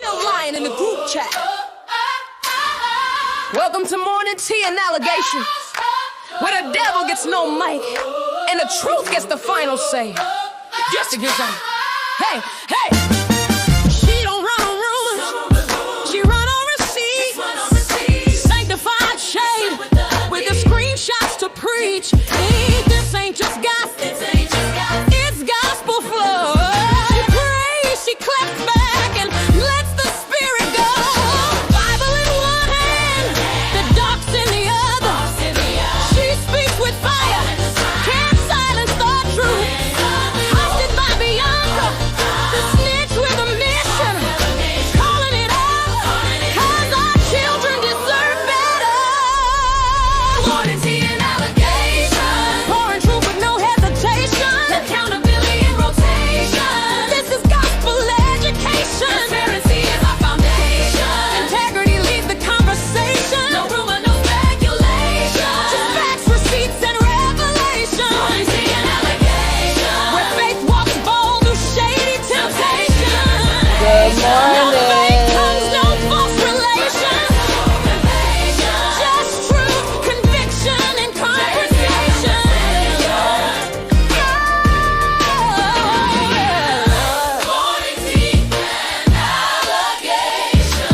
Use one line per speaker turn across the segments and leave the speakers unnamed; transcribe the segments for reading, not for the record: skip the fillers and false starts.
Still lying in the group chat. Welcome to Morning Tea and Allegations, where the devil gets no mic and the truth gets the final say. Just to get some. Hey, hey. She don't run on rumors. She run on receipts. Sanctified shade with the screenshots to preach. This ain't just gospel. It's gospel flow. She prays, she claps back and lets the spirit go. Bible in one hand, the docs in the other. She speaks with fire, can't silence the truth. Hosted by Bianca, the snitch with a mission. Calling it out, cause our children deserve better. Morning Tea and Allegations, pouring truth with no hesitation. Accountability in rotation. This is gospel education. Transparency is our foundation. Integrity leads the conversation. No rumor, no speculation. Just facts, receipts, and revelation. Morning Tea and Allegations, where faith walks bold through shady temptation.
Good
No
morning.
fake tongues, no false relations. Just truth, conviction, and conversation. Morning Tea and Allegations.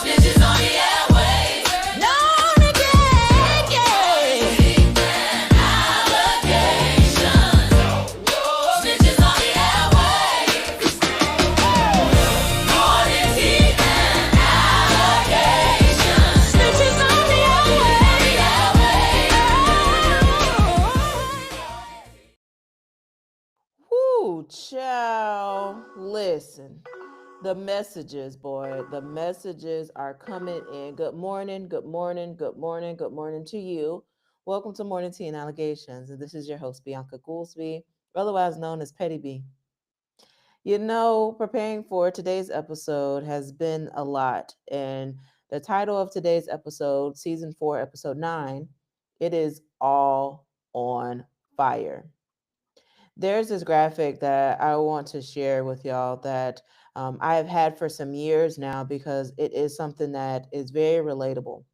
Snitches on the airwaves. Known again, Allegations. Snitches on the airwaves. Morning Tea and Allegations. Snitches on the airwaves.
Whoo, child. Listen, the messages, boy, the messages are coming in. Good morning, good morning, good morning, good morning to you. Welcome to Morning Tea and Allegations. And this is your host, Bianca Goolsby, otherwise known as Petty B. You know, preparing for today's episode has been a lot. And the title of today's episode, season 4, episode 9, it is All on Fire. There's this graphic that I want to share with y'all that I have had for some years now because it is something that is very relatable.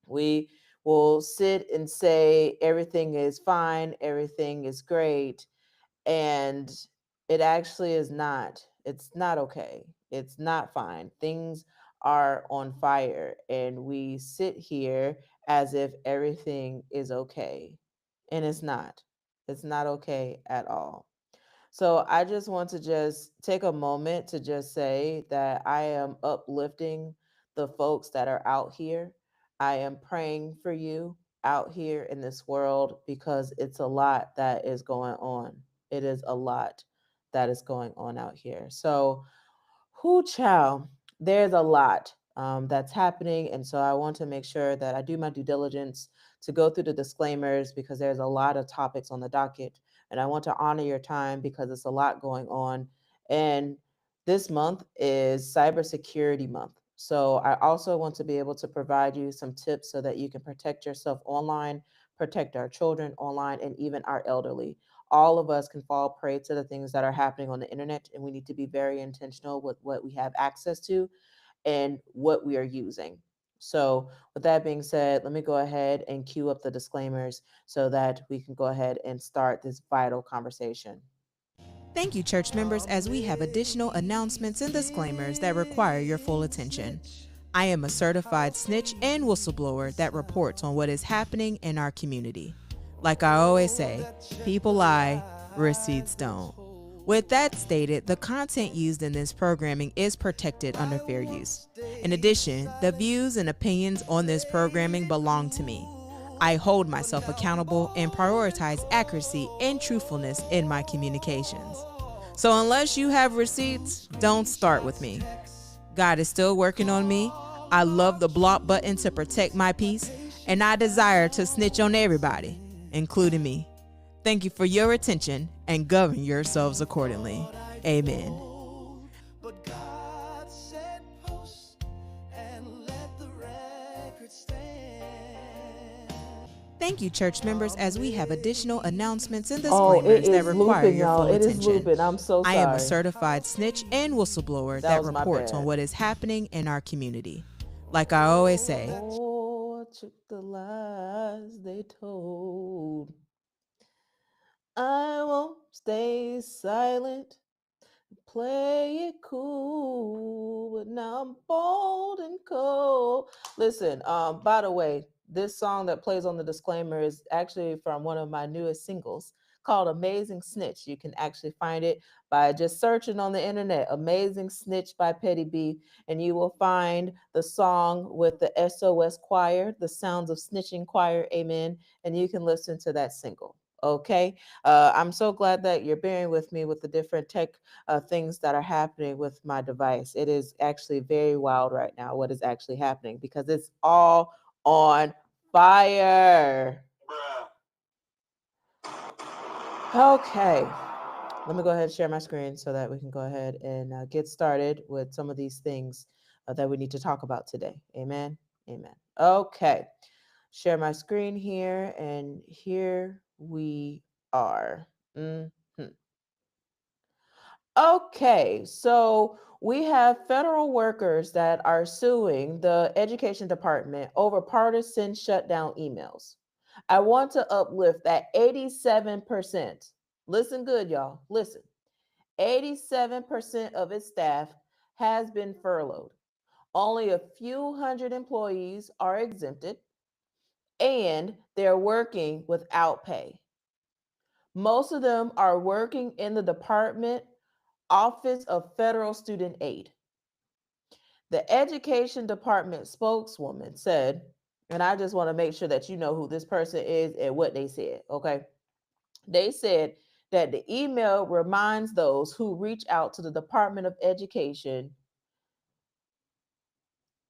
We will sit and say everything is fine, everything is great, and it actually is not. It's not okay. It's not fine. Things are on fire, and we sit here as if everything is okay, and it's not. It's not okay at all. So I just want to just take a moment to just say that I am uplifting the folks that are out here. I am praying for you out here in this world because it's a lot that is going on. It is a lot that is going on out here. So, who child, there's a lot that's happening. And so I want to make sure that I do my due diligence to go through the disclaimers because there's a lot of topics on the docket. And I want to honor your time because it's a lot going on. And this month is Cybersecurity Month. So I also want to be able to provide you some tips so that you can protect yourself online, protect our children online, and even our elderly. All of us can fall prey to the things that are happening on the internet, and we need to be very intentional with what we have access to and what we are using. So, with that being said, let me go ahead and cue up the disclaimers so that we can go ahead and start this vital conversation.
Thank you, church members, as we have additional announcements and disclaimers that require your full attention. I am a certified snitch and whistleblower that reports on what is happening in our community. Like I always say, people lie, receipts don't. With that stated, the content used in this programming is protected under fair use. In addition, the views and opinions on this programming belong to me. I hold myself accountable and prioritize accuracy and truthfulness in my communications. So unless you have receipts, don't start with me. God is still working on me. I love the block button to protect my peace, and I desire to snitch on everybody, including me. Thank you for your attention and govern yourselves accordingly. Amen.
But God said post and let the record stand.
Thank you, church members, as we have additional announcements and
Oh, it
disclaimers that
is
require
looping,
your
y'all.
full
It is
attention.
looping. I'm so
I am a
sorry.
certified snitch and whistleblower
That
that
was my
reports on
bad.
what is happening in our community. Like I always say,
Oh, I took the lies they told. I won't stay silent, play it cool, but now I'm bold and cold. Listen, by the way, this song that plays on the disclaimer is actually from one of my newest singles called Amazing Snitch. You can actually find it by just searching on the internet, Amazing Snitch by Petty B, and you will find the song with the SOS choir, the Sounds of Snitching choir, amen, and you can listen to that single. Okay, I'm so glad that you're bearing with me with the different tech things that are happening with my device. It is actually very wild right now what is actually happening because it's all on fire. Okay, let me go ahead and share my screen so that we can go ahead and get started with some of these things that we need to talk about today. Amen. Amen. Okay, share my screen here, and here we are. Mhm. Okay, so we have federal workers that are suing the education department over partisan shutdown emails. I want to uplift that 87%. Listen good, y'all. Listen. 87% of its staff has been furloughed. Only a few hundred employees are exempted, and they're working without pay. Most of them are working in the Department Office of Federal Student Aid. The Education Department spokeswoman said, and I just want to make sure that you know who this person is and what they said, okay? They said that the email reminds those who reach out to the Department of Education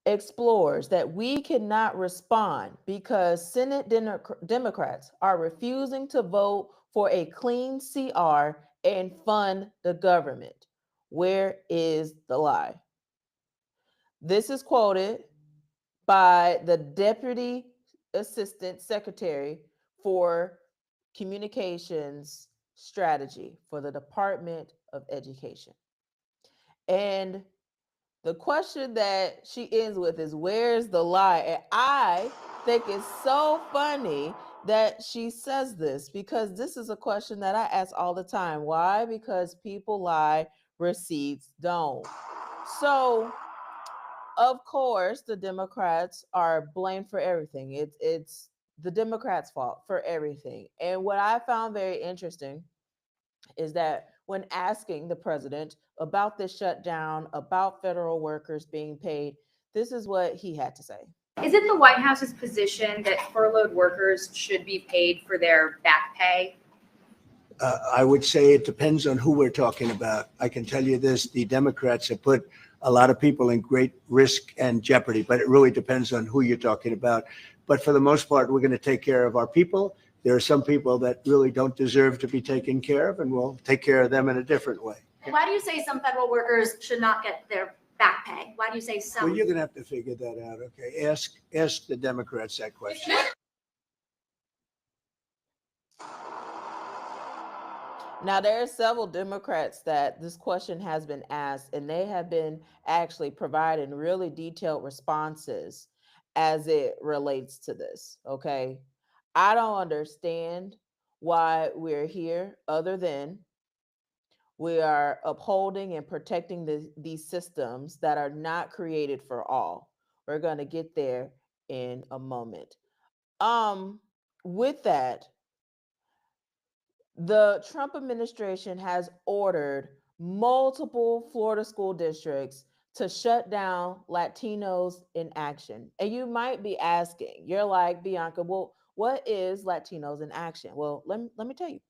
explores that we cannot respond because Senate Democrats are refusing to vote for a clean CR and fund the government. Where is the lie? This is quoted by the Deputy Assistant Secretary for Communications Strategy for the Department of Education. And the question that she ends with is, where's the lie? And I think it's so funny that she says this because this is a question that I ask all the time. Why? Because people lie, receipts don't. So, of course, the Democrats are blamed for everything. It's the Democrats' fault for everything. And what I found very interesting is that when asking the president about this shutdown, about federal workers being paid, this is what he had to say.
Is it the White House's position that furloughed workers should be paid for their back pay?
I would say it depends on who we're talking about. I can tell you this, the Democrats have put a lot of people in great risk and jeopardy, but it really depends on who you're talking about. But for the most part, we're going to take care of our people. There are some people that really don't deserve to be taken care of, and we'll take care of them in a different way.
Why do you say some federal workers should not get their back pay? Why do you say some?
Well, you're going to have to figure that out, okay? Ask the Democrats that question.
Now, there are several Democrats that this question has been asked, and they have been actually providing really detailed responses as it relates to this. Okay. I don't understand why we're here other than we are upholding and protecting these systems that are not created for all. We're going to get there in a moment. With that, the Trump administration has ordered multiple Florida school districts to shut down Latinos in Action. And you might be asking, you're like, Bianca, well, what is Latinos in Action? Well, let me tell you.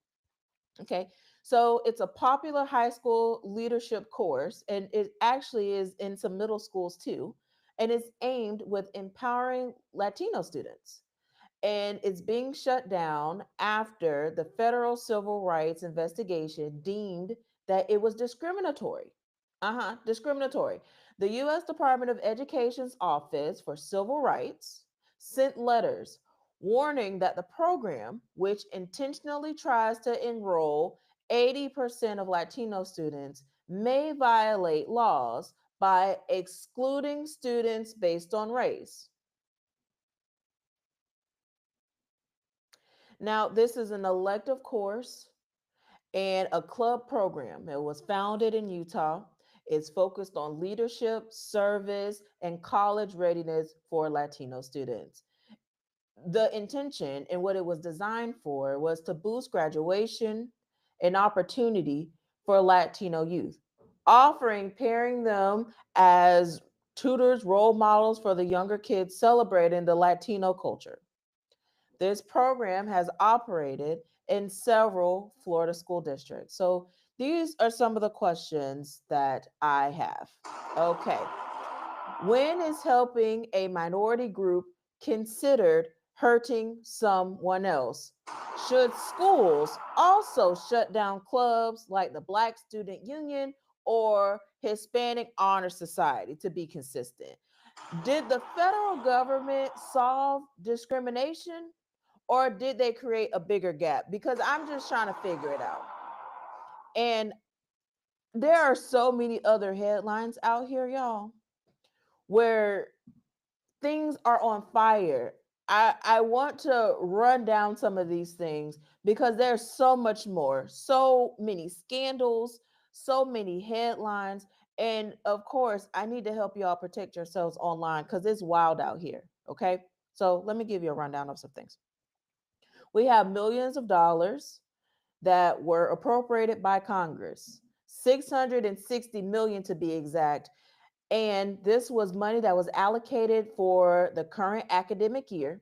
Okay. So it's a popular high school leadership course, and it actually is in some middle schools too. And it's aimed with empowering Latino students, and it's being shut down after the federal civil rights investigation deemed that it was discriminatory. Discriminatory. The U.S. Department of Education's Office for Civil Rights sent letters warning that the program, which intentionally tries to enroll 80% of Latino students, may violate laws by excluding students based on race. Now, this is an elective course and a club program. It was founded in Utah. It's focused on leadership, service, and college readiness for Latino students. The intention and what it was designed for was to boost graduation and opportunity for Latino youth, pairing them as tutors, role models for the younger kids celebrating the Latino culture. This program has operated in several Florida school districts. So these are some of the questions that I have. Okay. When is helping a minority group considered hurting someone else? Should schools also shut down clubs like the Black Student Union or Hispanic Honor Society to be consistent? Did the federal government solve discrimination or did they create a bigger gap? Because I'm just trying to figure it out. And there are so many other headlines out here, y'all, where things are on fire. I want to run down some of these things because there's so much more, so many scandals, so many headlines. And of course, I need to help y'all protect yourselves online because it's wild out here. Okay. So let me give you a rundown of some things. We have millions of dollars that were appropriated by Congress, 660 million to be exact. And this was money that was allocated for the current academic year,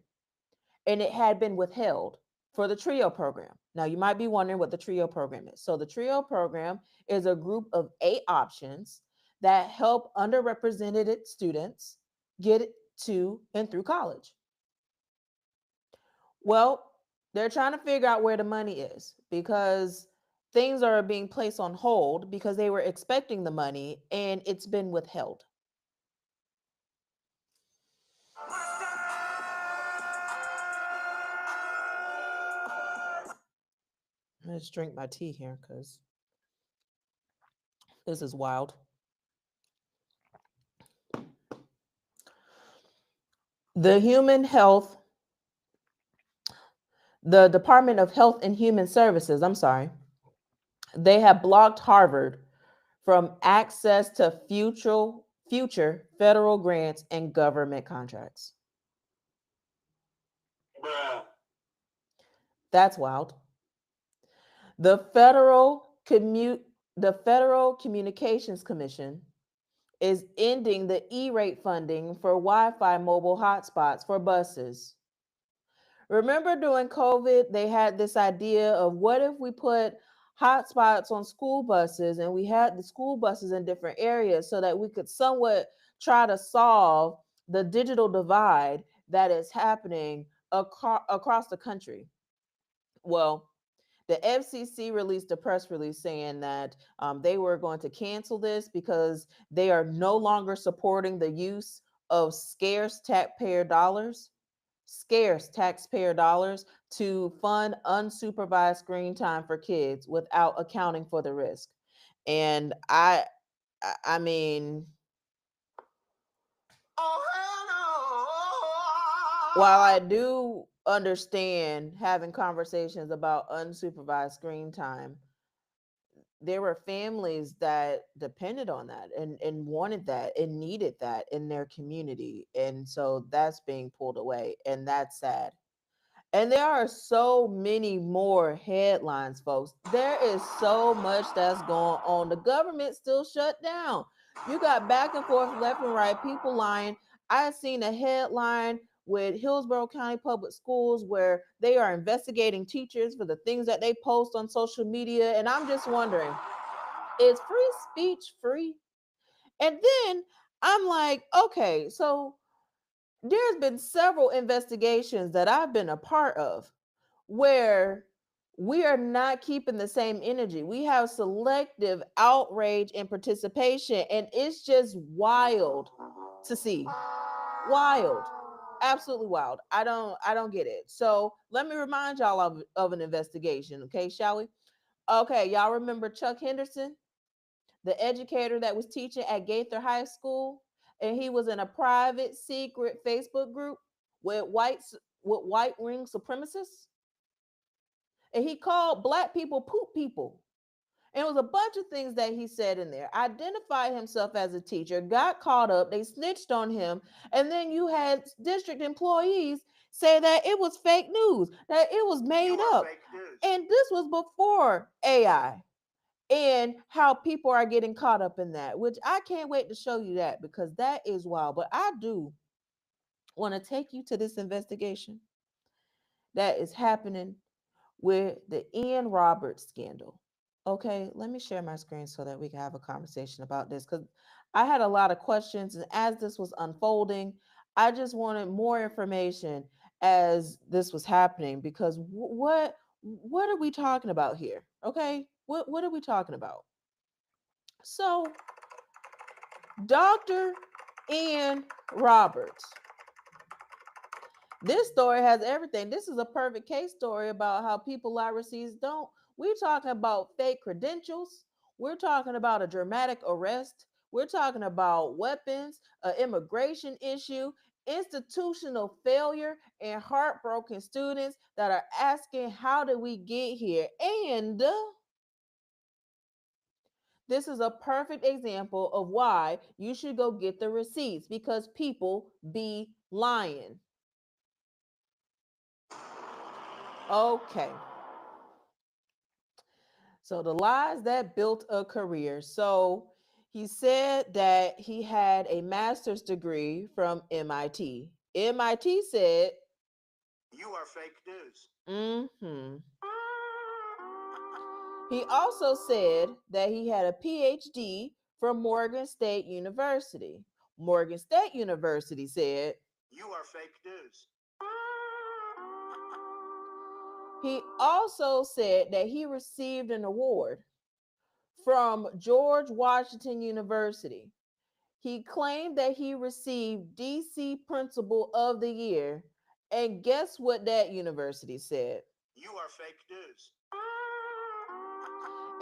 and it had been withheld for the TRIO program. Now, you might be wondering what the TRIO program is. So the TRIO program is a group of 8 options that help underrepresented students get to and through college. Well, they're trying to figure out where the money is because things are being placed on hold because they were expecting the money and it's been withheld. Let's drink my tea here because this is wild. The Department of Health and Human Services, they have blocked Harvard from access to future federal grants and government contracts. Bruh. That's wild. The Federal Communications Commission is ending the E-rate funding for Wi-Fi mobile hotspots for buses. Remember during COVID, they had this idea of what if we put hotspots on school buses and we had the school buses in different areas so that we could somewhat try to solve the digital divide that is happening across the country. Well, the FCC released a press release saying that they were going to cancel this because they are no longer supporting the use of scarce taxpayer dollars to fund unsupervised screen time for kids without accounting for the risk. And I mean, while I do understand having conversations about unsupervised screen time, there were families that depended on that and wanted that and needed that in their community. And so that's being pulled away, and that's sad. And there are so many more headlines, folks. There is so much that's going on. The government still shut down. You got back and forth, left and right, people lying. I have seen a headline with Hillsborough County Public Schools where they are investigating teachers for the things that they post on social media. And I'm just wondering, is free speech free? And then I'm like, okay, so there's been several investigations that I've been a part of where we are not keeping the same energy. We have selective outrage and participation, and it's just wild to see. Wild. Absolutely wild. I don't get it. So let me remind y'all of an investigation, okay, shall we? Okay, y'all remember Chuck Henderson, the educator that was teaching at Gaither High School, and he was in a private secret Facebook group with white ring supremacists, and he called black people poop people. And it was a bunch of things that he said in there. Identified himself as a teacher, got caught up, they snitched on him, and then you had district employees say that it was fake news, that it was made up. And this was before AI and how people are getting caught up in that, which I can't wait to show you that because that is wild. But I do want to take you to this investigation that is happening with the Ian Roberts scandal. Okay, let me share my screen so that we can have a conversation about this because I had a lot of questions, and as this was unfolding, I just wanted more information as this was happening because what are we talking about here? Okay, what are we talking about? So, Dr. Ian Roberts. This story has everything. This is a perfect case story about how people lie receipts don't. We're talking about fake credentials. We're talking about a dramatic arrest. We're talking about weapons, an immigration issue, institutional failure, and heartbroken students that are asking, how did we get here? And this is a perfect example of why you should go get the receipts because people be lying. Okay. So the lies that built a career. So he said that he had a master's degree from MIT. MIT said,
You are fake news.
mm-hmm. He also said that he had a PhD from Morgan State University. Morgan State University said,
You are fake news.
He also said that he received an award from George Washington University. He claimed that he received DC Principal of the Year. And guess what that university said?
You are fake news.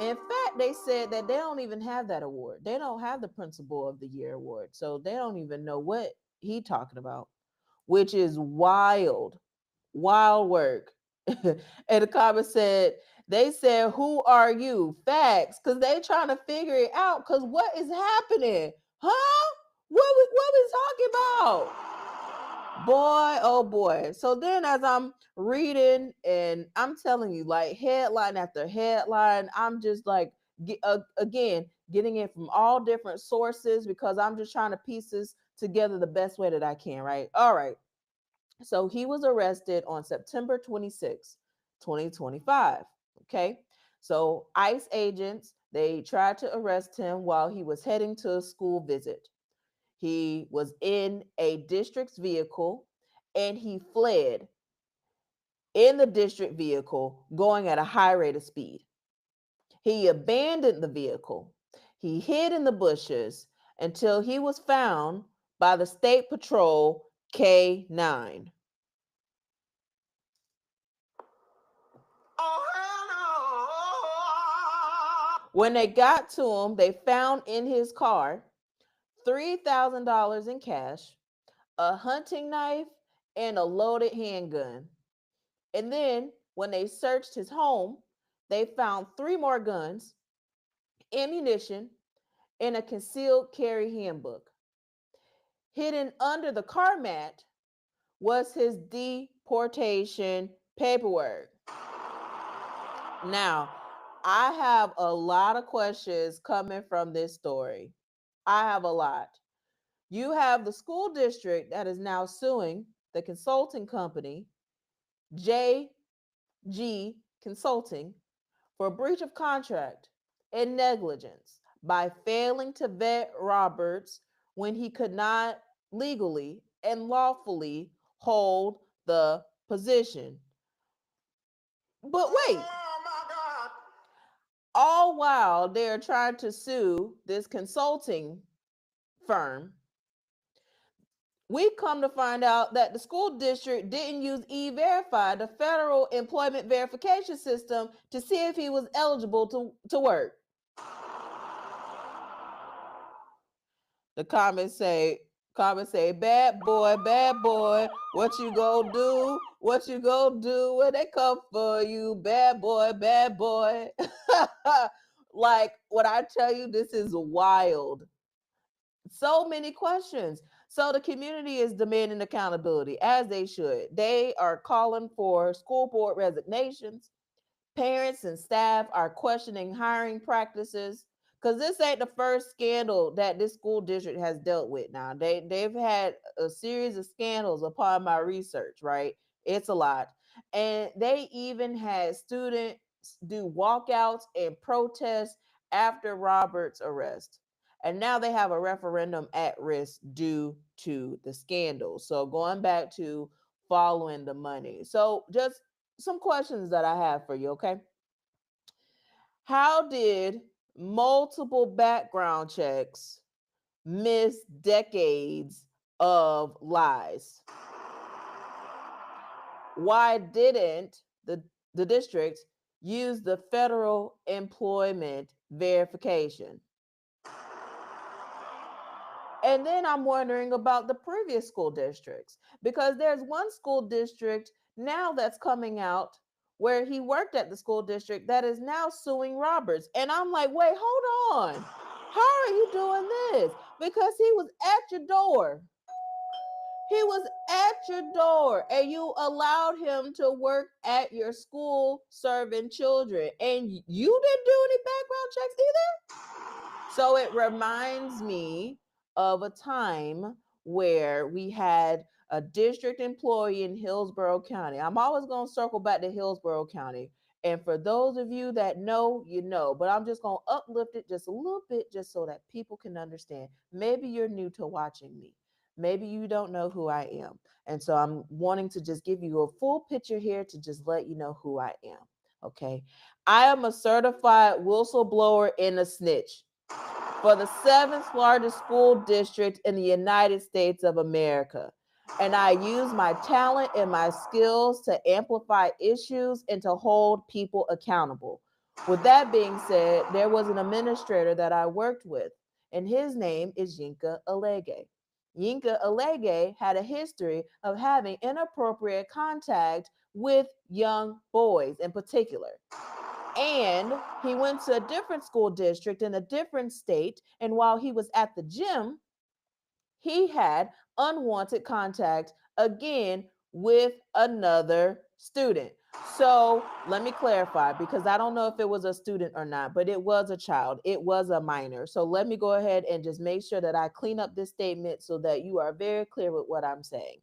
In fact, they said that they don't even have that award. They don't have the Principal of the Year award. So they don't even know what he talking about, which is wild, wild work. And the comment said, they said, who are you? Facts, because they trying to figure it out. Because what is happening? Huh? What we talking about? Boy, oh boy. So then as I'm reading and I'm telling you, like headline after headline, I'm just like, again, getting it from all different sources because I'm just trying to piece this together the best way that I can, right? All right. So he was arrested on September 26, 2025. Okay. So ICE agents, they tried to arrest him while he was heading to a school visit. He was in a district's vehicle and he fled in the district vehicle going at a high rate of speed. He abandoned the vehicle. He hid in the bushes until he was found by the State Patrol K9. When they got to him, they found in his car $3,000 in cash, a hunting knife, and a loaded handgun. And then when they searched his home, they found 3 more guns, ammunition, and a concealed carry handbook. Hidden under the car mat was his deportation paperwork. Now, I have a lot of questions coming from this story. I have a lot. You have the school district that is now suing the consulting company, JG Consulting, for breach of contract and negligence by failing to vet Roberts when he could not legally and lawfully hold the position. But wait, all while they're trying to sue this consulting firm, we come to find out that the school district didn't use E-Verify, the federal employment verification system, to see if he was eligible to work. The comments say, bad boy, what you go do? What you go do when they come for you? Bad boy, bad boy. Like, when I tell you, this is wild. So many questions. So the community is demanding accountability, as they should. They are calling for school board resignations. Parents and staff are questioning hiring practices, because this ain't the first scandal that this school district has dealt with. Now they've had a series of scandals upon my research, right? It's a lot. And they even had students do walkouts and protests after Robert's arrest. And now they have a referendum at risk due to the scandal. So going back to following the money. So just some questions that I have for you, okay? How did multiple background checks miss decades of lies? Why didn't the district use the federal employment verification? And then I'm wondering about the previous school districts, because there's one school district now that's coming out where he worked at the school district that is now suing Roberts. And I'm like, wait, hold on. How are you doing this? Because he was at your door. He was at your door and you allowed him to work at your school serving children. And you didn't do any background checks either? So it reminds me of a time where we had a district employee in Hillsborough County. I'm always going to circle back to Hillsborough County. And for those of you that know, you know, but I'm just going to uplift it just a little bit just so that people can understand. Maybe you're new to watching me. Maybe you don't know who I am. And so I'm wanting to just give you a full picture here to just let you know who I am. Okay. I am a certified whistleblower and a snitch for the 7th largest school district in the United States of America. And I use my talent and my skills to amplify issues and to hold people accountable. With that being said, there was an administrator that I worked with, and his name is Yinka Alege. Yinka Alege had a history of having inappropriate contact with young boys in particular. And he went to a different school district in a different state. And while he was at the gym, he had unwanted contact again with another student. So let me clarify, because I don't know if it was a student or not, but it was a child. It was a minor. So let me go ahead and just make sure that I clean up this statement so that you are very clear with what I'm saying.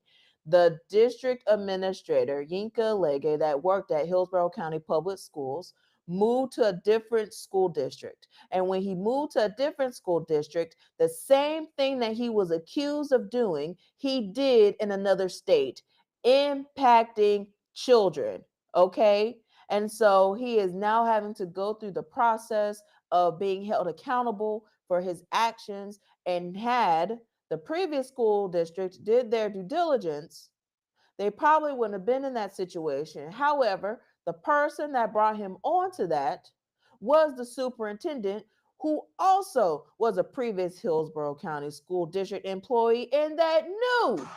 The district administrator, Yinka Alege, that worked at Hillsborough County Public Schools, moved to a different school district. And when he moved to a different school district, the same thing that he was accused of doing, he did in another state, impacting children. Okay. And so he is now having to go through the process of being held accountable for his actions. And had the previous school district did their due diligence, they probably wouldn't have been in that situation. However, the person that brought him onto that was the superintendent, who also was a previous Hillsborough County School District employee and that knew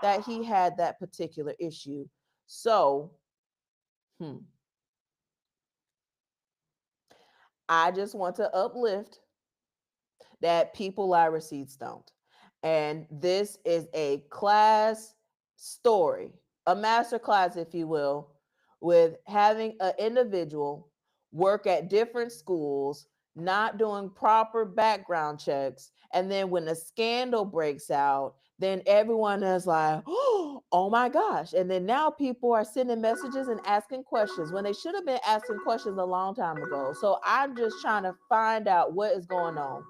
that he had that particular issue. So, I just want to uplift that people lie, receipts don't. And this is a class story, a master class, if you will, with having an individual work at different schools, not doing proper background checks. And then when the scandal breaks out, then everyone is like, oh my gosh. And then now people are sending messages and asking questions when they should have been asking questions a long time ago. So I'm just trying to find out what is going on.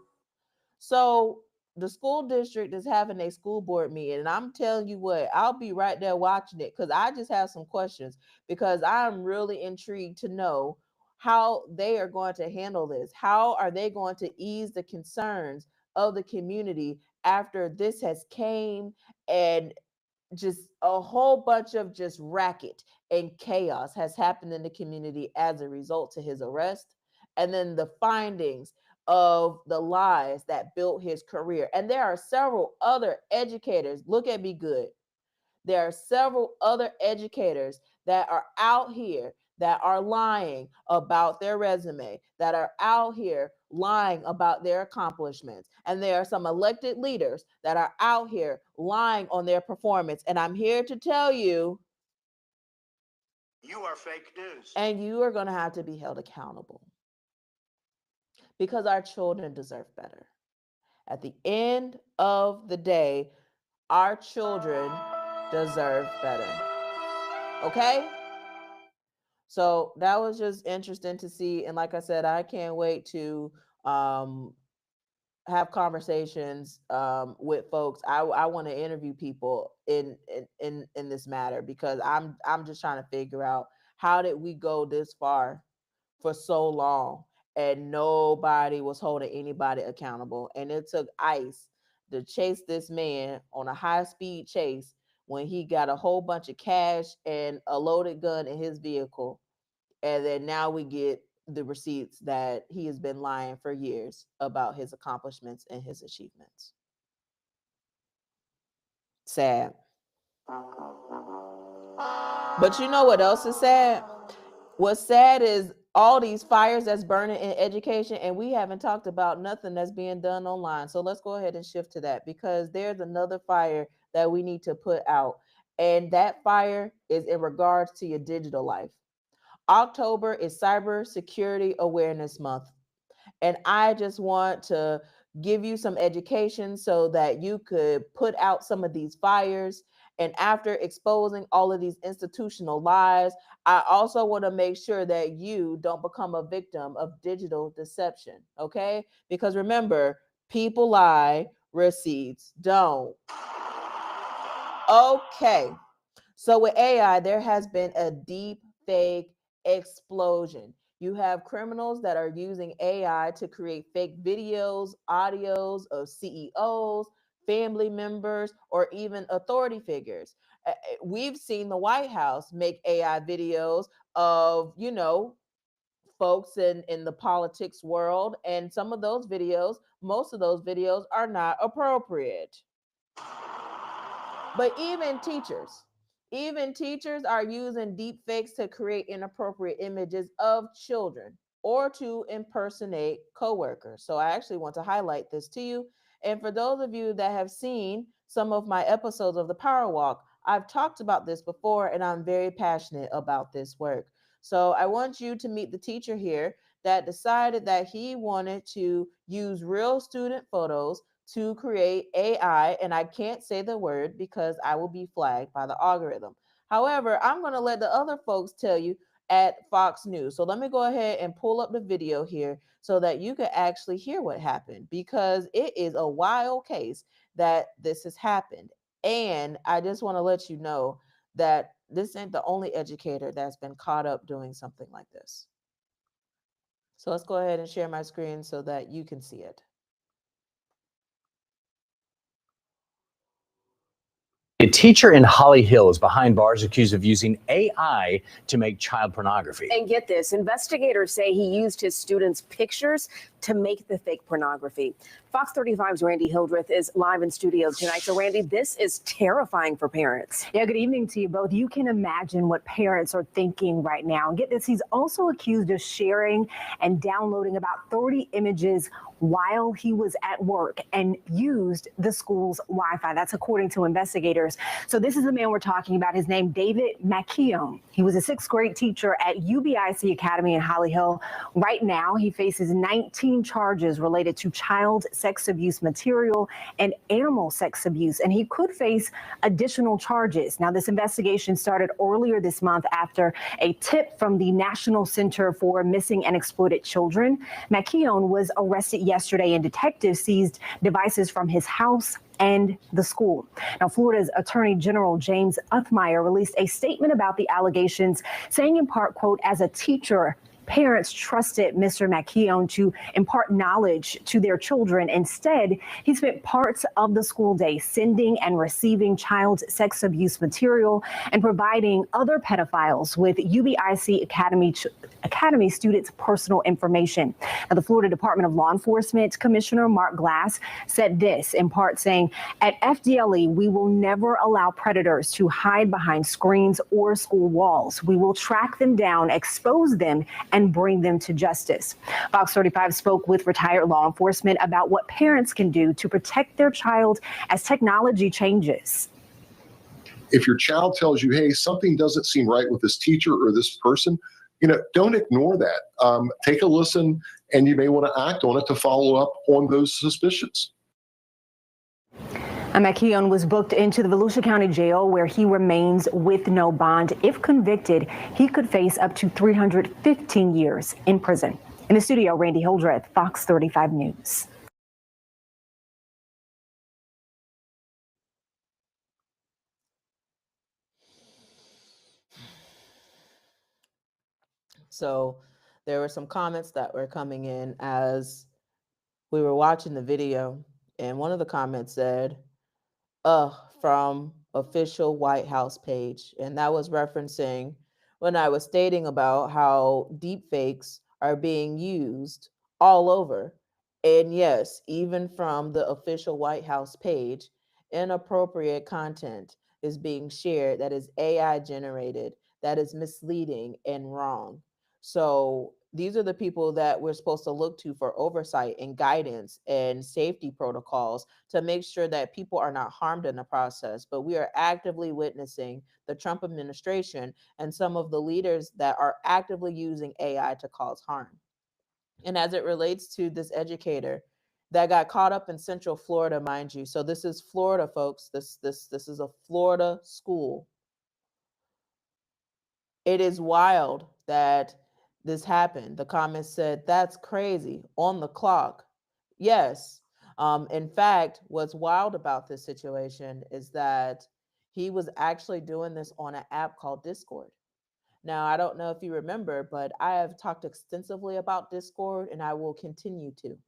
So the school district is having a school board meeting, and I'm telling you what, I'll be right there watching it because I just have some questions, because I'm really intrigued to know how they are going to handle this. How are they going to ease the concerns of the community after this has came and just a whole bunch of just racket and chaos has happened in the community as a result to his arrest, and then the findings of the lies that built his career. And there are several other educators, look at me good, there are several other educators that are out here that are lying about their resume, that are out here lying about their accomplishments. And there are some elected leaders that are out here lying on their performance. And I'm here to tell you,
You are fake news.
and you are going to have to be held accountable, because our children deserve better. At the end of the day, our children deserve better. Okay? So that was just interesting to see. And like I said, I can't wait to have conversations with folks. I want to interview people in this matter, because I'm just trying to figure out, how did we go this far for so long and nobody was holding anybody accountable? And it took ICE to chase this man on a high-speed chase when he got a whole bunch of cash and a loaded gun in his vehicle. And then now we get the receipts that he has been lying for years about his accomplishments and his achievements. Sad. But you know what else is sad? What's sad is all these fires that's burning in education, and we haven't talked about nothing that's being done online. So let's go ahead and shift to that, because there's another fire that we need to put out. And that fire is in regards to your digital life. October is Cyber Security Awareness Month. And I just want to give you some education so that you could put out some of these fires. And after exposing all of these institutional lies, I also want to make sure that you don't become a victim of digital deception, okay? Because remember, people lie, receipts don't. Okay, so with AI, there has been a deep fake explosion. You have criminals that are using AI to create fake videos, audios of CEOs, family members, or even authority figures. We've seen the White House make AI videos of, folks in the politics world. And some of those videos, most of those videos are not appropriate. But even teachers are using deep fakes to create inappropriate images of children or to impersonate coworkers. So I actually want to highlight this to you. And for those of you that have seen some of my episodes of the Power Walk, I've talked about this before, and I'm very passionate about this work. So I want you to meet the teacher here that decided that he wanted to use real student photos to create AI, and I can't say the word because I will be flagged by the algorithm. However, I'm going to let the other folks tell you at Fox News. So let me go ahead and pull up the video here so that you can actually hear what happened, because it is a wild case that this has happened. And I just want to let you know that this ain't the only educator that's been caught up doing something like this. So let's go ahead and share my screen so that you can see it.
A teacher in Holly Hill is behind bars accused of using AI to make child pornography.
And get this, investigators say he used his students' pictures to make the fake pornography. Fox 35's Randy Hildreth is live in studio tonight. So Randy, this is terrifying for parents.
Yeah, good evening to you both. You can imagine what parents are thinking right now. And get this, he's also accused of sharing and downloading about 30 images while he was at work and used the school's Wi-Fi. That's according to investigators. So this is the man we're talking about. His name, David McKeown. He was a 6th grade teacher at UBIC Academy in Holly Hill. Right now, he faces 19 charges related to child sex abuse material and animal sex abuse, and he could face additional charges. Now, this investigation started earlier this month after a tip from the National Center for Missing and Exploited Children. McKeown was arrested yesterday, and detectives seized devices from his house and the school. Now, Florida's Attorney General James Othmeyer released a statement about the allegations, saying in part, quote, as a teacher, parents trusted Mr. McKeown to impart knowledge to their children. Instead, he spent parts of the school day sending and receiving child sex abuse material and providing other pedophiles with UBIC Academy students' personal information. Now, the Florida Department of Law Enforcement Commissioner Mark Glass said this, in part saying, "At FDLE, we will never allow predators to hide behind screens or school walls. We will track them down, expose them, and bring them to justice." Fox 35 spoke with retired law enforcement about what parents can do to protect their child as technology changes.
If your child tells you, hey, something doesn't seem right with this teacher or this person, don't ignore that. Take a listen, and you may want to act on it to follow up on those suspicions.
McKeown was booked into the Volusia County Jail, where he remains with no bond. If convicted, he could face up to 315 years in prison. In the studio, Randy Hildreth, Fox 35 News.
So there were some comments that were coming in as we were watching the video, and one of the comments said, from official White House page. And that was referencing when I was stating about how deep fakes are being used all over. And yes, even from the official White House page, inappropriate content is being shared that is AI generated, that is misleading and wrong. So these are the people that we're supposed to look to for oversight and guidance and safety protocols to make sure that people are not harmed in the process. But we are actively witnessing the Trump administration and some of the leaders that are actively using AI to cause harm. And as it relates to this educator that got caught up in Central Florida, mind you. So this is Florida, folks. This is a Florida school. It is wild that this happened. The comments said, "That's crazy, on the clock." Yes. In fact, what's wild about this situation is that he was actually doing this on an app called Discord. Now, I don't know if you remember, but I have talked extensively about Discord, and I will continue to.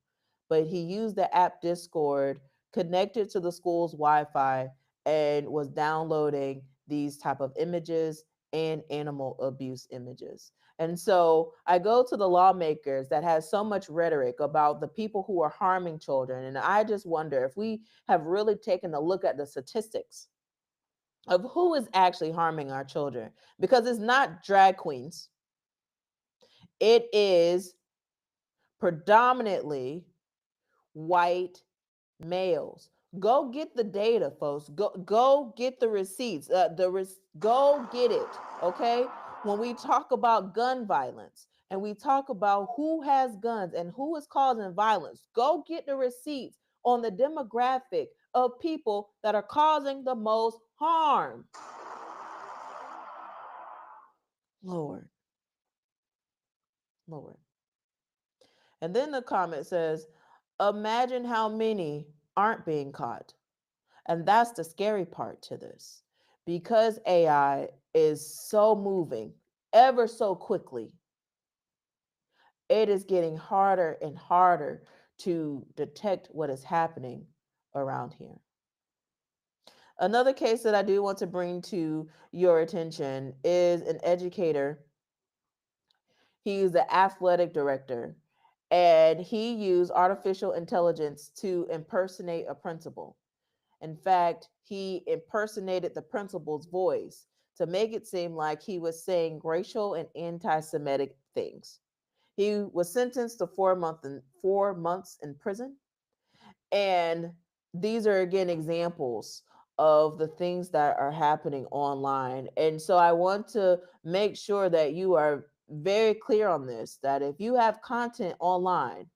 But he used the app Discord, connected to the school's Wi-Fi, and was downloading these type of images and animal abuse images. And so I go to the lawmakers that has so much rhetoric about the people who are harming children. And I just wonder if we have really taken a look at the statistics of who is actually harming our children, because it's not drag queens. It is predominantly white males. Go get the data, folks. Go get the receipts. Go get it. Okay. When we talk about gun violence and we talk about who has guns and who is causing violence, go get the receipts on the demographic of people that are causing the most harm. Lord. And then the comment says, imagine how many aren't being caught. And that's the scary part to this, because AI is so moving ever so quickly. It is getting harder and harder to detect what is happening around here. Another case that I do want to bring to your attention is an educator. He's the athletic director, and he used artificial intelligence to impersonate a principal. In fact, he impersonated the principal's voice to make it seem like he was saying racial and anti-Semitic things. He was sentenced to 4 months in prison. And these are, again, examples of the things that are happening online. And so I want to make sure that you are very clear on this, that if you have content online,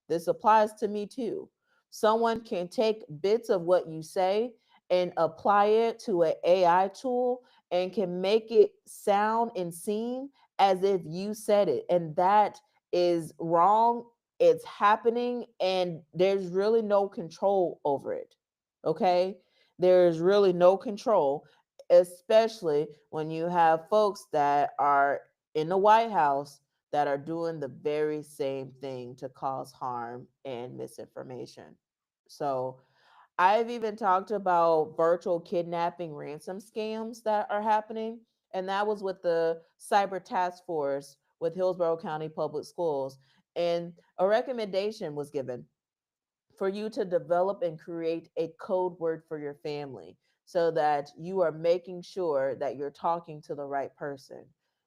this applies to me too. Someone can take bits of what you say and apply it to an AI tool and can make it sound and seem as if you said it. And that is wrong. It's happening, and there's really no control over it. Okay? There's really no control, especially when you have folks that are in the White House that are doing the very same thing to cause harm and misinformation. So I've even talked about virtual kidnapping ransom scams that are happening, and that was with the cyber task force with Hillsborough County Public Schools. And a recommendation was given for you to develop and create a code word for your family so that you are making sure that you're talking to the right person.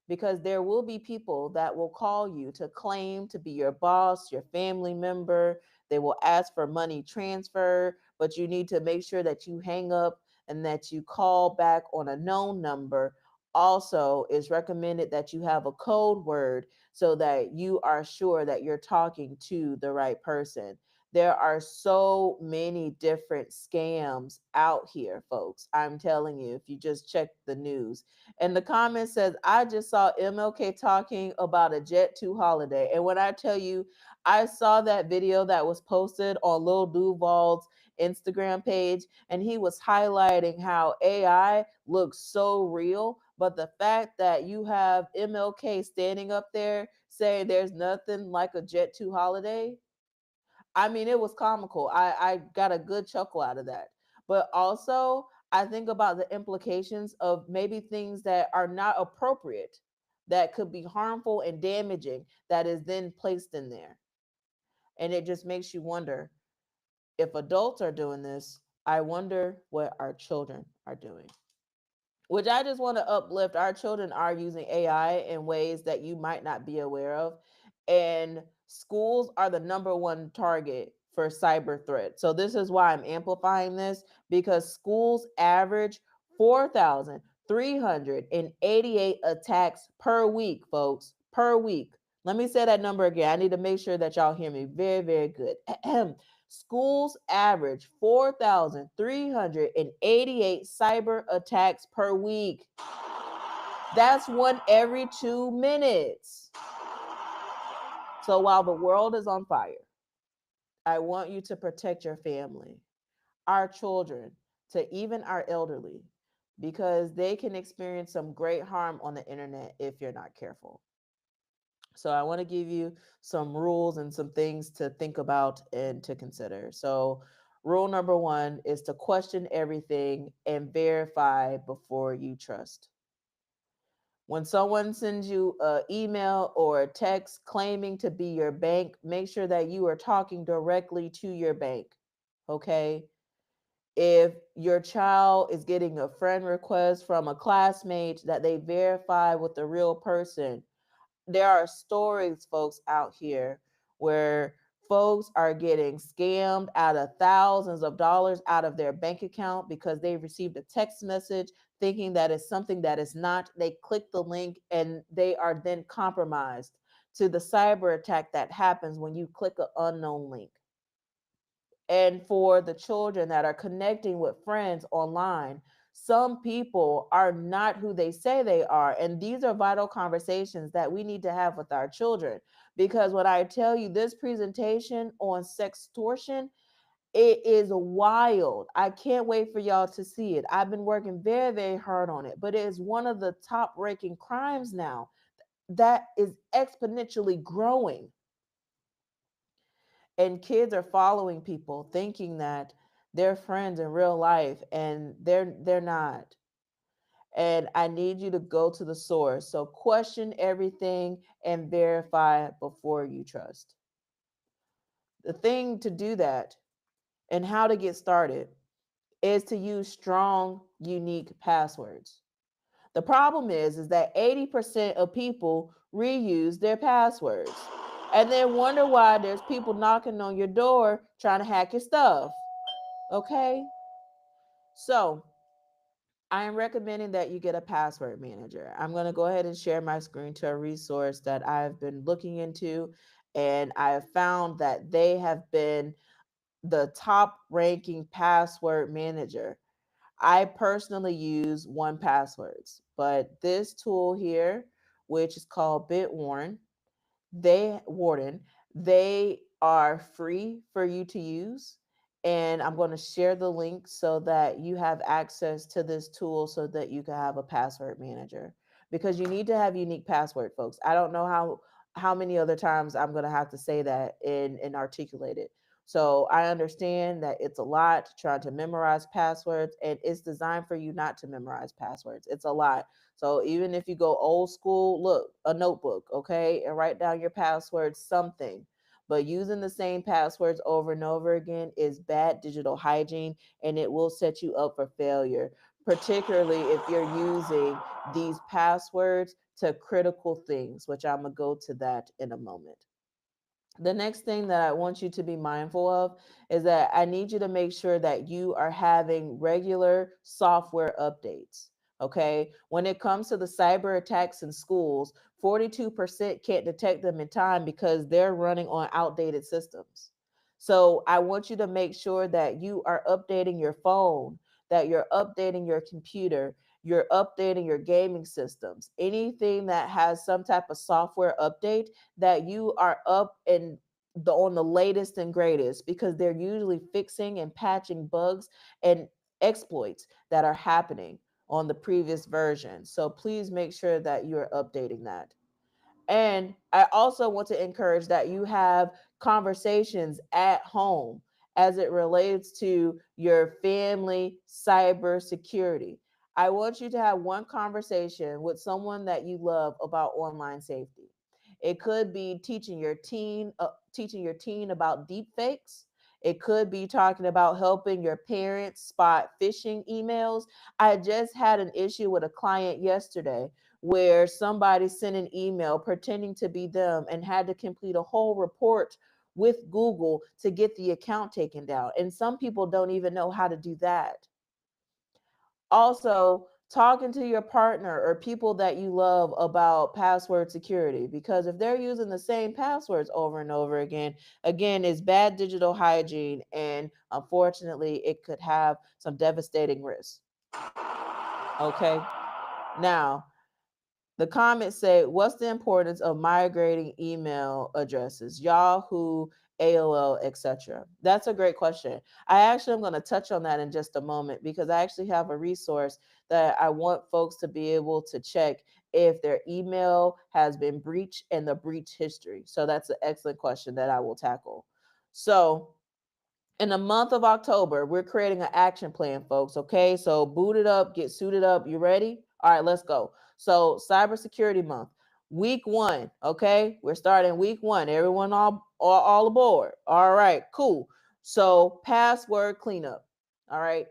Because there will be people that will call you to claim to be your boss, your family member. They will ask for money transfer, but you need to make sure that you hang up and that you call back on a known number. Also, it's recommended that you have a code word so that you are sure that you're talking to the right person. There are so many different scams out here, folks. I'm telling you, if you just check the news. And the comment says, I just saw MLK talking about a Jet2 holiday. And when I tell you, I saw that video that was posted on Lil Duval's Instagram page, and he was highlighting how AI looks so real. But the fact that you have MLK standing up there saying there's nothing like a Jet2 holiday, I mean, it was comical. I got a good chuckle out of that. But also, I think about the implications of maybe things that are not appropriate, that could be harmful and damaging, that is then placed in there. And it just makes you wonder, if adults are doing this, I wonder what our children are doing. Which I just want to uplift. Our children are using AI in ways that you might not be aware of. And schools are the number one target for cyber threats. So this is why I'm amplifying this, because schools average 4,388 attacks per week, folks, per week. Let me say that number again. I need to make sure that y'all hear me very, very good. Schools average 4,388 cyber attacks per week. That's one every 2 minutes. So while the world is on fire, I want you to protect your family, our children, to even our elderly, because they can experience some great harm on the internet if you're not careful. So I want to give you some rules and some things to think about and to consider. So rule number 1 is to question everything and verify before you trust. When someone sends you an email or a text claiming to be your bank, make sure that you are talking directly to your bank, okay? If your child is getting a friend request from a classmate, that they verify with the real person. There are stories, folks, out here where folks are getting scammed out of thousands of dollars out of their bank account because they received a text message thinking that it's something that is not. They click the link and they are then compromised to the cyber attack that happens when you click an unknown link. And for the children that are connecting with friends online, some people are not who they say they are. And these are vital conversations that we need to have with our children. Because when I tell you this presentation on sextortion, it is wild. I can't wait for y'all to see it. I've been working very, very hard on it, but it is one of the top ranking crimes now that is exponentially growing. And kids are following people thinking that they're friends in real life, and they're not. And I need you to go to the source. So question everything and verify before you trust. The thing to do that and how to get started is to use strong, unique passwords. The problem is that 80% of people reuse their passwords and then wonder why there's people knocking on your door trying to hack your stuff. Okay? So I am recommending that you get a password manager. I'm going to go ahead and share my screen to a resource that I've been looking into, and I have found that they have been the top ranking password manager. I personally use 1Passwords, but this tool here, which is called Bitwarden, they are free for you to use. And I'm going to share the link so that you have access to this tool so that you can have a password manager, because you need to have unique password, folks. I don't know how how many other times I'm going to have to say that and articulate it. So I understand that it's a lot trying to memorize passwords, and it's designed for you not to memorize passwords. It's a lot. So even if you go old school, look, a notebook, okay, and write down your passwords, something. But using the same passwords over and over again is bad digital hygiene, and it will set you up for failure, particularly if you're using these passwords to critical things, which I'm going to go to that in a moment. The next thing that I want you to be mindful of is that I need you to make sure that you are having regular software updates. Okay. When it comes to the cyber attacks in schools, 42% can't detect them in time because they're running on outdated systems. So I want you to make sure that you are updating your phone, that you're updating your computer, you're updating your gaming systems, anything that has some type of software update, that you are up and on the latest and greatest, because they're usually fixing and patching bugs and exploits that are happening on the previous version. So please make sure that you're updating that. And I also want to encourage that you have conversations at home as it relates to your family cyber security. I want you to have one conversation with someone that you love about online safety. It could be teaching your teen about deep fakes. It could be talking about helping your parents spot phishing emails. I just had an issue with a client yesterday where somebody sent an email pretending to be them and had to complete a whole report with Google to get the account taken down. And some people don't even know how to do that. Also, talking to your partner or people that you love about password security, because if they're using the same passwords over and over again, it's bad digital hygiene, and unfortunately, it could have some devastating risks. Okay. Now, the comments say, what's the importance of migrating email addresses? Yahoo, AOL, etc. That's a great question. I actually am going to touch on that in just a moment, because I actually have a resource that I want folks to be able to check if their email has been breached and the breach history. So that's an excellent question that I will tackle. So in the month of October, we're creating an action plan, folks. Okay, so boot it up, get suited up. You ready? All right, let's go. So, Cybersecurity Month, week 1. Okay, we're starting week 1. Everyone all aboard. All right, cool. So, password cleanup. All right,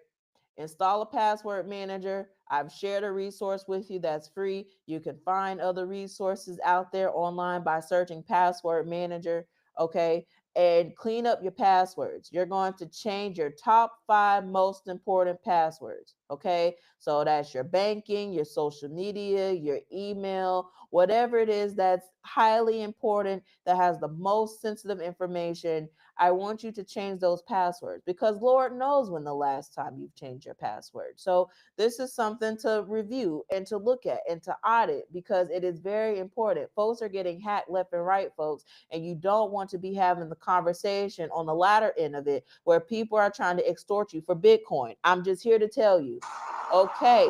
install a password manager. I've shared a resource with you that's free. You can find other resources out there online by searching password manager. Okay, and clean up your passwords. You're going to change your top 5 most important passwords. Okay, so that's your banking, your social media, your email, whatever it is that's highly important, that has the most sensitive information. I want you to change those passwords, because Lord knows when the last time you've changed your password. So this is something to review and to look at and to audit, because it is very important. Folks are getting hacked left and right, folks, and you don't want to be having the conversation on the latter end of it where people are trying to extort you for Bitcoin. I'm just here to tell you. Okay.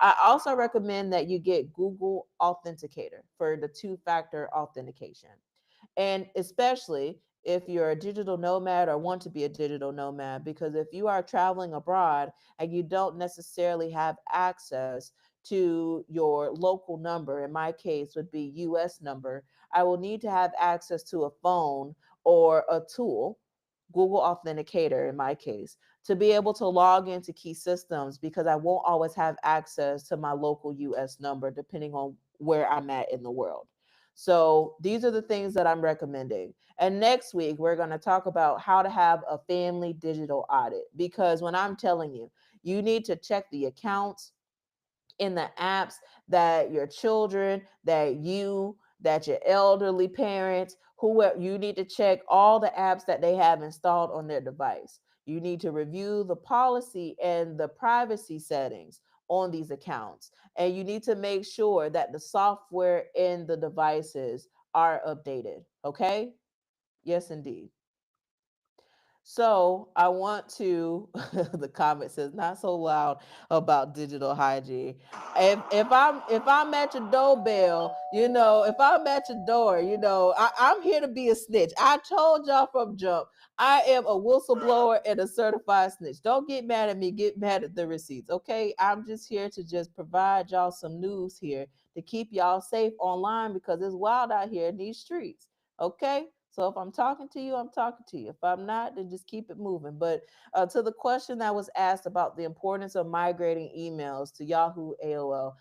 I also recommend that you get Google Authenticator for the 2-factor authentication. And especially if you're a digital nomad or want to be a digital nomad, because if you are traveling abroad and you don't necessarily have access to your local number, in my case would be US number, I will need to have access to a phone or a tool, Google Authenticator in my case, to be able to log into key systems, because I won't always have access to my local US number depending on where I'm at in the world. So these are the things that I'm recommending. And next week, we're going to talk about how to have a family digital audit, because when I'm telling you, you need to check the accounts in the apps that your children, that your elderly parents, whoever, you need to check all the apps that they have installed on their device. You need to review the policy and the privacy settings on these accounts. And you need to make sure that the software in the devices are updated. Okay? Yes, indeed. So I want to, the comment says, not so loud about digital hygiene. If I'm at your doorbell, if I'm at your door, I'm here to be a snitch. I told y'all from jump, I am a whistleblower and a certified snitch. Don't get mad at me, get mad at the receipts. Okay. I'm just here to just provide y'all some news here to keep y'all safe online because it's wild out here in these streets. Okay. So if I'm talking to you, I'm talking to you. If I'm not, then just keep it moving. But to the question that was asked about the importance of migrating emails to Yahoo AOL,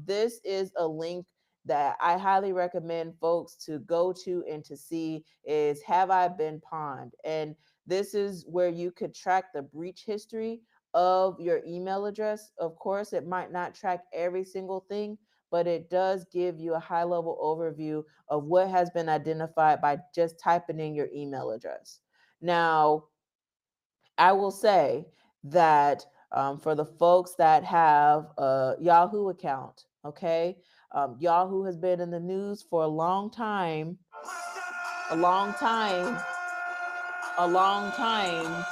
this is a link that I highly recommend folks to go to and to see is Have I Been Pwned? And this is where you could track the breach history of your email address. Of course, it might not track every single thing, but it does give you a high level overview of what has been identified by just typing in your email address. Now, I will say that for the folks that have a Yahoo account, okay, Yahoo has been in the news for a long time, a long time, a long time,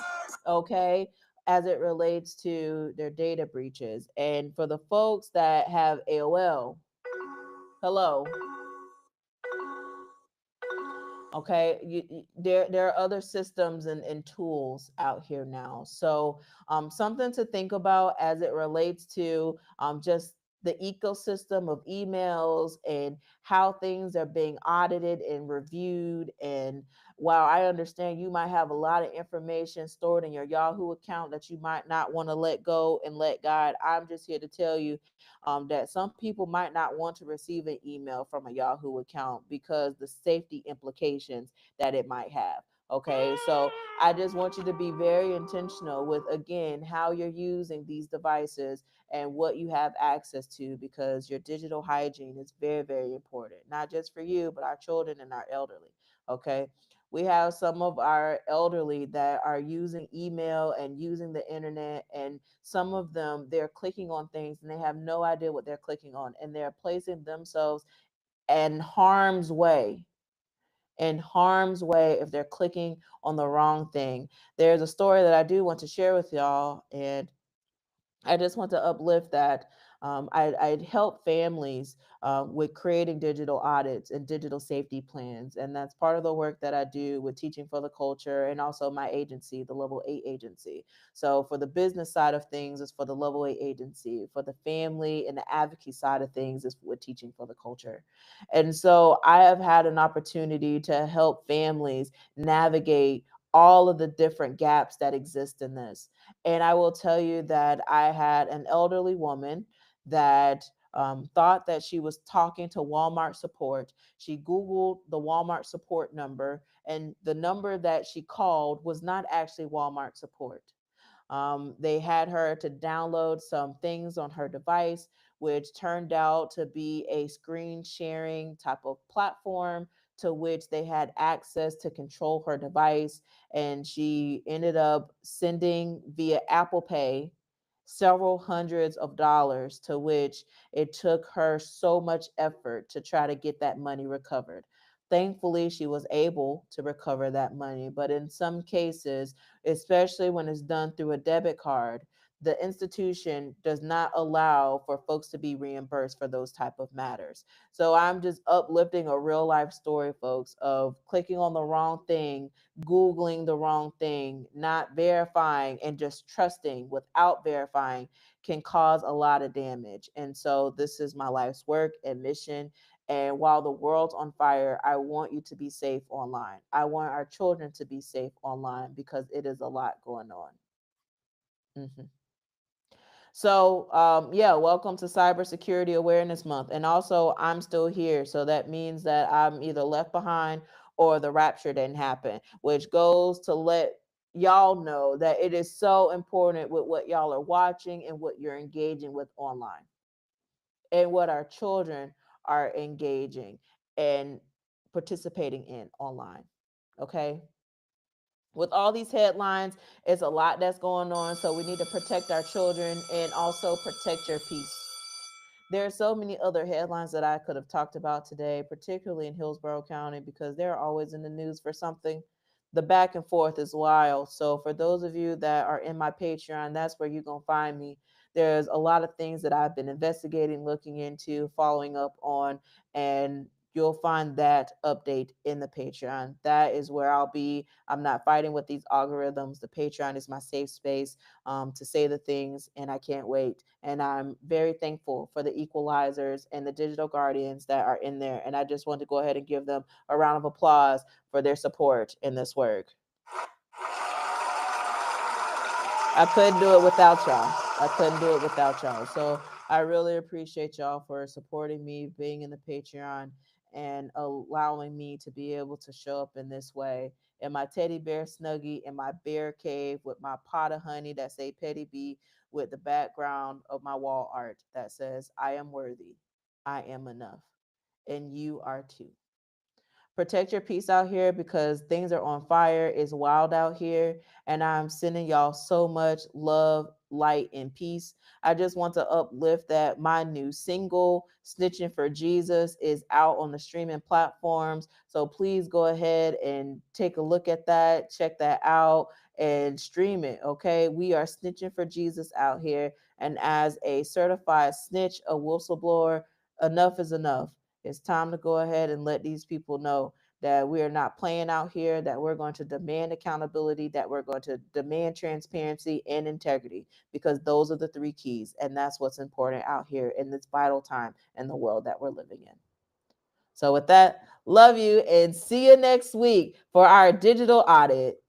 okay, as it relates to their data breaches. And for the folks that have AOL, hello. Okay, there are other systems and tools out here now. So something to think about as it relates to just the ecosystem of emails and how things are being audited and reviewed. And while I understand you might have a lot of information stored in your Yahoo account that you might not want to let go and let God, I'm just here to tell you that some people might not want to receive an email from a Yahoo account because the safety implications that it might have. Okay, so I just want you to be very intentional with, again, how you're using these devices and what you have access to, because your digital hygiene is very, very important, not just for you, but our children and our elderly. Okay, we have some of our elderly that are using email and using the internet, and some of them, they're clicking on things and they have no idea what they're clicking on, and they're placing themselves in harm's way, if they're clicking on the wrong thing. There's a story that I do want to share with y'all, and I just want to uplift that. I'd help families with creating digital audits and digital safety plans. And that's part of the work that I do with Teaching for the Culture and also my agency, the Level 8 Agency. So for the business side of things, it's for the Level 8 Agency. For the family and the advocacy side of things, is with Teaching for the Culture. And so I have had an opportunity to help families navigate all of the different gaps that exist in this. And I will tell you that I had an elderly woman that thought that she was talking to Walmart support. She Googled the Walmart support number, and the number that she called was not actually Walmart support. They had her to download some things on her device, which turned out to be a screen sharing type of platform to which they had access to control her device. And she ended up sending via Apple Pay several hundreds of dollars, to which it took her so much effort to try to get that money recovered. Thankfully, she was able to recover that money. But in some cases, especially when it's done through a debit card, the institution does not allow for folks to be reimbursed for those type of matters. So I'm just uplifting a real life story, folks, of clicking on the wrong thing, Googling the wrong thing, not verifying, and just trusting without verifying can cause a lot of damage. And so this is my life's work and mission. And while the world's on fire, I want you to be safe online. I want our children to be safe online because it is a lot going on. Mhm. So, yeah, welcome to Cybersecurity Awareness Month. And also, I'm still here. So that means that I'm either left behind or the rapture didn't happen, which goes to let y'all know that it is so important with what y'all are watching and what you're engaging with online, and what our children are engaging and participating in online. Okay. With all these headlines, it's a lot that's going on. So we need to protect our children and also protect your peace. There are so many other headlines that I could have talked about today, particularly in Hillsborough County, because they're always in the news for something. the back and forth is wild. So for those of you that are in my Patreon, that's where you're going to find me. There's a lot of things that I've been investigating, looking into, following up on, and you'll find that update in the Patreon. That is where I'll be. I'm not fighting with these algorithms. The Patreon is my safe space to say the things, and I can't wait. And I'm very thankful for the equalizers and the digital guardians that are in there. And I just want to go ahead and give them a round of applause for their support in this work. I couldn't do it without y'all. I couldn't do it without y'all. So I really appreciate y'all for supporting me, being in the Patreon, and allowing me to be able to show up in this way. In my teddy bear snuggie, in my bear cave, with my pot of honey that say Petty B, with the background of my wall art that says, I am worthy, I am enough, and you are too. Protect your peace out here because things are on fire. It's wild out here. And I'm sending y'all so much love, light, and peace. I just want to uplift that my new single, Snitching for Jesus, is out on the streaming platforms. So please go ahead and take a look at that, check that out, and stream it. Okay. We are snitching for Jesus out here. And as a certified snitch, a whistleblower, enough is enough. It's time to go ahead and let these people know that we are not playing out here, that we're going to demand accountability, that we're going to demand transparency and integrity, because those are the three keys. And that's what's important out here in this vital time in the world that we're living in. So with that, love you and see you next week for our digital audit.